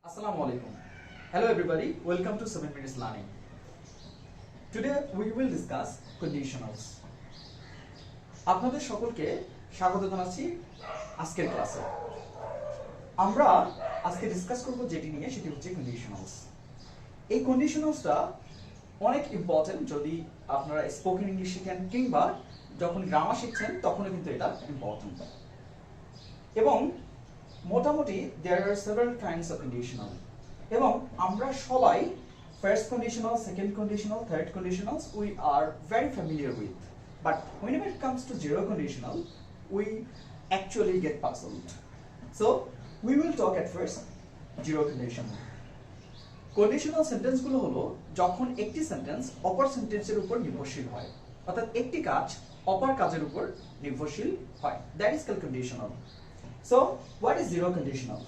Assalamu alaikum. Hello everybody, welcome to 7 Minutes Learning. Today we will discuss conditionals. আপনাদের সকলকে স্বাগত জানাচ্ছি আজকের ক্লাসে। আমরা আজকে ডিসকাস করব যেটি নিয়ে সেটি হচ্ছে কন্ডিশনালস। এই কন্ডিশনালসটা অনেক ইম্পর্টেন্ট যদি আপনারা স্পোকেন ইংলিশ শিখেন কিংবা যখন গ্রামার শিখছেন তখনও কিন্তু এটা ইম্পর্টেন্ট। এবং মোটামুটি there are several kinds of conditional এবং আমরা সবাই first conditional, second conditional, third conditionals we are very familiar with, but whenever it comes to zero conditional we actually get puzzled. So we will talk at first zero conditional. Conditional sentence গুলো হলো যখন একটি sentence অপর সেন্টেন্সের উপর নির্ভরশীল হয়, অর্থাৎ একটি কাজ অপর কাজের উপর নির্ভরশীল হয়, that is called conditional. So, what is zero conditional?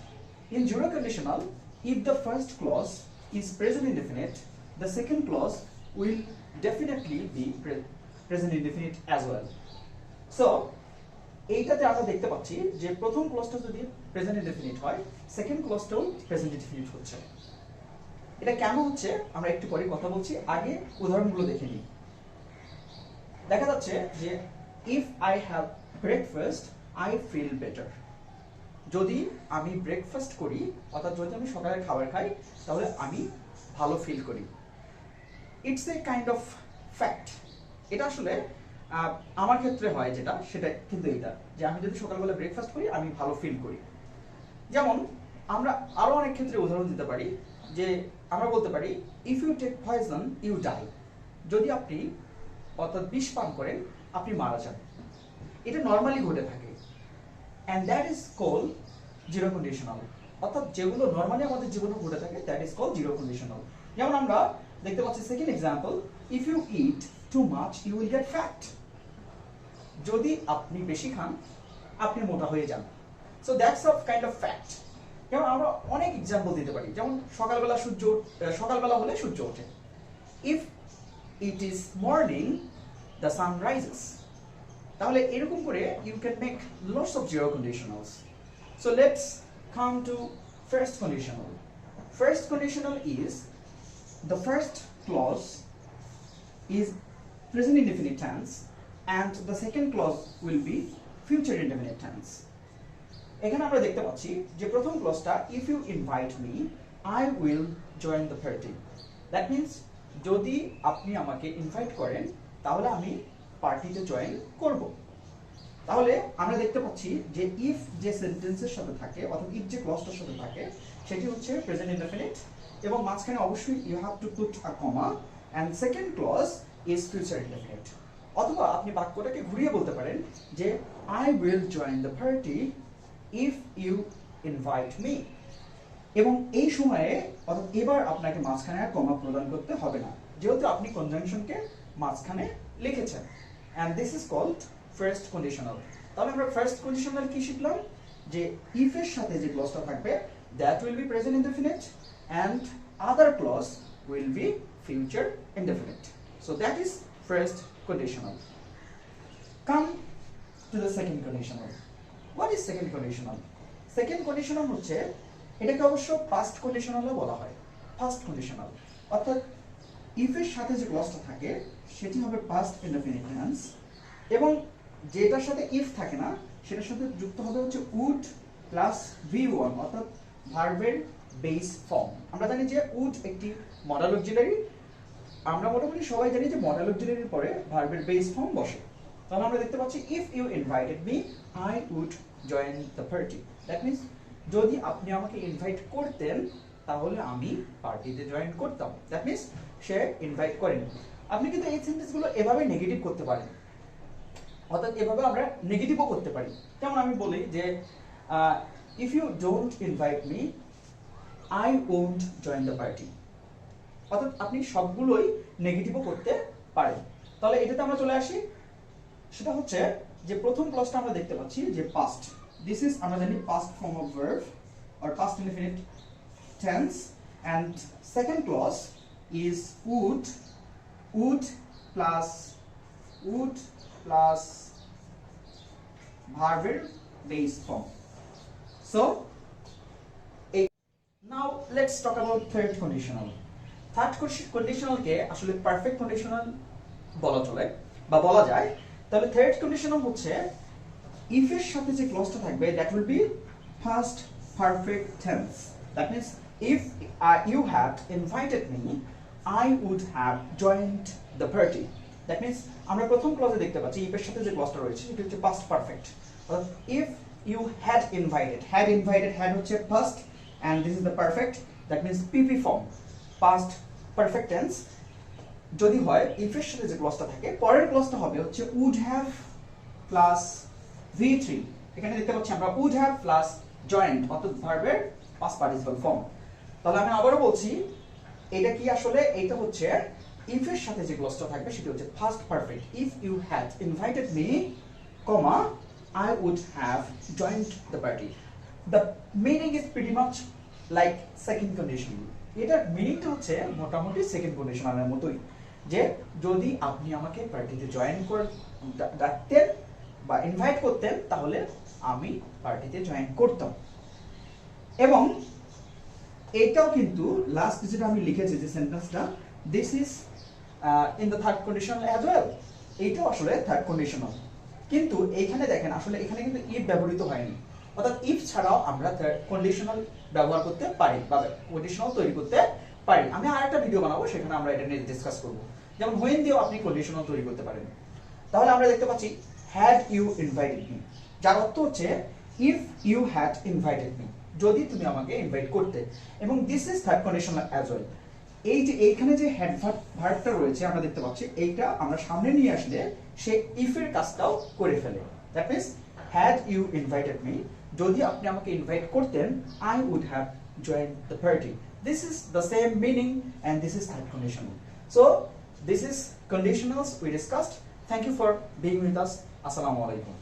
In zero conditional, if the first clause is present indefinite, the second clause will definitely be present indefinite as well. So, এইটাতে আমরা দেখতে পাচ্ছি যে প্রথম ক্লজটা যদি প্রেজেন্ট ইনডেফিনিট হয়, second ক্লজটাও present indefinite হচ্ছে। এটা কেন হচ্ছে আমরা একটু পরে কথা বলছি, আগে উদাহরণগুলো দেখে নিই। দেখা যাচ্ছে যে if I have breakfast, I feel better. যদি আমি ব্রেকফাস্ট করি অর্থাৎ যদি আমি সকালে খাবার খাই তাহলে আমি ভালো ফিল করি। It's a kind of fact. এটা আসলে আমার ক্ষেত্রে হয় যেটা সেটা কিন্তু এটা যে আমি যদি সকালবেলা ব্রেকফাস্ট করি আমি ভালো ফিল করি। যেমন আমরা আরো অনেক ক্ষেত্রে উদাহরণ দিতে পারি যে আমরা বলতে পারি if you take poison you die. যদি আপনি অর্থাৎ বিষ পান করেন আপনি মারা যান। এটা নর্মালি ঘটে থাকে। And that is called zero conditional. অর্থাৎ যেগুলো নরমালি আমাদের জীবনে ঘটে থাকে that is called zero conditional. যেমন আমরা দেখতে পাচ্ছি second example, if you eat too much you will get fat. যদি আপনি বেশি খান আপনি মোটা হয়ে যান। So that's a kind of fact. যেমন আমরা অনেক এক্সাম্পল দিতে পারি, যেমন সকালবেলা হলে সূর্য ওঠে। If it is morning the sun rises. তাহলে এরকম করে you can make lots of zero conditionals. So let's come to first conditional. First conditional is the first clause is present indefinite tense and the second clause will be future indefinite tense. এখানে আমরা দেখতে পাচ্ছি যে প্রথম ক্লজটা if you invite me I will join the party. That means যদি আপনি আমাকে invite করেন তাহলে আমি পার্টিতে জয়েন করব। তাহলে আমরা দেখতে পাচ্ছি যে ইফ যে সেন্টেন্সের সাথে থাকে অথবা ইফ যে ক্লজটার সাথে থাকে সেটি হচ্ছে প্রেজেন্ট ইনডেফিনিট এবং মাঝখানে অবশ্যই you have to put a comma and second clause is future indefinite. অথবা আপনি বাক্যটাকে ঘুরিয়ে বলতে পারেন যে I will join the party if you invite me. এবং এই সময়ে অর্থাৎ এবার আপনাকে মাঝখানে আর কমা প্রদান করতে হবে না, যেহেতু আপনি কনজাংশনকে মাঝখানে লিখেছেন। and this is called first conditional. তাহলে আমরা ফার্স্ট কন্ডিশনাল কি শিখলাম যে if এর সাথে যে ক্লজটা থাকবে that will be present indefinite and other clause will be future indefinite. So that is first conditional. Come to the second conditional. What is second conditional? Second conditional হচ্ছে এটাকে অবশ্য past conditionalও বলা হয়। past conditional অর্থাৎ if এর সাথে যে ক্লজটা থাকে সেটি হবে past indefinite tense এবং যেটার সাথে if থাকে না সেটার সাথে যুক্ত হবে হচ্ছে would plus v1 অর্থাৎ ভার্বের বেস ফর্ম। আমরা জানি যে would একটি মডাল অক্সিলারি, আমরা মোটামুটি সবাই জানি যে মডাল অক্সিলারির পরে ভার্বের বেস ফর্ম বসে। তাহলে আমরা দেখতে পাচ্ছি if you invited me I would join the party. That means যদি আপনি আমাকে ইনভাইট করতেন তাহলে আমি পার্টিতে জয়েন করতাম। দ্যাট মিন্স সে ইনভাইট করেনি। আপনি কিন্তু এই সেন্টেন্সগুলো এভাবে নেগেটিভ করতে পারেন, অর্থাৎ এভাবে আমরা নেগেটিভও করতে পারি। যেমন আমি বলি যে if you don't invite me I won't join the party. অর্থাৎ আপনি সবগুলোই নেগেটিভও করতে পারেন। তাহলে এটাতে আমরা চলে আসি, সেটা হচ্ছে যে প্রথম ক্লজটা আমরা দেখতে পাচ্ছি যে পাস্ট। দিস ইজ আমরা জানি past form of verb or past indefinite tense and second clause is would plus verb base form. So now let's talk about third conditional. Third কন্ডিশনালকে আসলে পারফেক্ট কন্ডিশনাল বলা চলে বা বলা যায়। তাহলে থার্ড কন্ডিশনাল হচ্ছে if এর সাথে যে ক্লজটা থাকবে that will be past perfect tense. That means if you had invited me, I would have joined the party. That means আমরা প্রথম ক্লজে দেখতে পাচ্ছি if এর সাথে যে ক্লজটা রয়েছে এটা হচ্ছে past perfect. If you had invited had হচ্ছে past and this is the perfect, that means PP form, past perfect tense. যদি হয় if এর সাথে যে ক্লজটা থাকে পরের ক্লজটা হবে হচ্ছে would have plus V3. এখানে দেখতে পাচ্ছি আমরা would have plus joined অর্থাৎ ভার্বের past participle form. তাহলে আমি আবারও বলছি এটা কি আসলে এটা হচ্ছে if এর সাথে যে ক্লজটা থাকবে সেটা হচ্ছে past perfect. If you had invited me, comma, I would have joined the party. The meaning is pretty much like second conditional. এটার মিনিংটা হচ্ছে মোটামুটি সেকেন্ড কন্ডিশনালের মতোই, যে যদি আপনি আমাকে পার্টিতে জয়েন ডাকতেন বা ইনভাইট করতেন তাহলে আমি পার্টিতে জয়েন করতাম। এবং এটাও কিন্তু লাস্ট যেটা আমি লিখেছি যে সেন্টেন্সটা, this is in the third conditional as well, এইটাও আসলে থার্ড কন্ডিশনাল। কিন্তু এইখানে দেখেন আসলে এখানে কিন্তু ইফ ব্যবহৃত হয়নি, অর্থাৎ ইফ ছাড়াও আমরা থার্ড কন্ডিশনাল ব্যবহার করতে পারি বা কন্ডিশনাল তৈরি করতে পারি। আমি আরেকটা ভিডিও বানাবো, সেখানে আমরা এটা নিয়ে ডিসকাস করব। যেমন হোয়েন দিয়েও আপনি কন্ডিশনাল তৈরি করতে পারেন। তাহলে আমরা দেখতে পাচ্ছি হ্যাড ইউ ইনভাইটেড মি, যার অর্থ হচ্ছে if you had invited me, যদি তুমি আমাকে ইনভাইট করতে। এবং this is third conditional as well. এই যে এইখানে যে হ্যাড ভার্বটা রয়েছে আমরা দেখতে পাচ্ছি, এইটা আমরা সামনে নিয়ে আসলে সে ইফ এর কাজটাও করে ফেলে। That means had you invited me, যদি আপনি আমাকে ইনভাইট করতেন, I would have joined the party. This is the same meaning and this is third conditional. So this is conditionals we discussed. Thank you for being with us. Assalamu alaikum.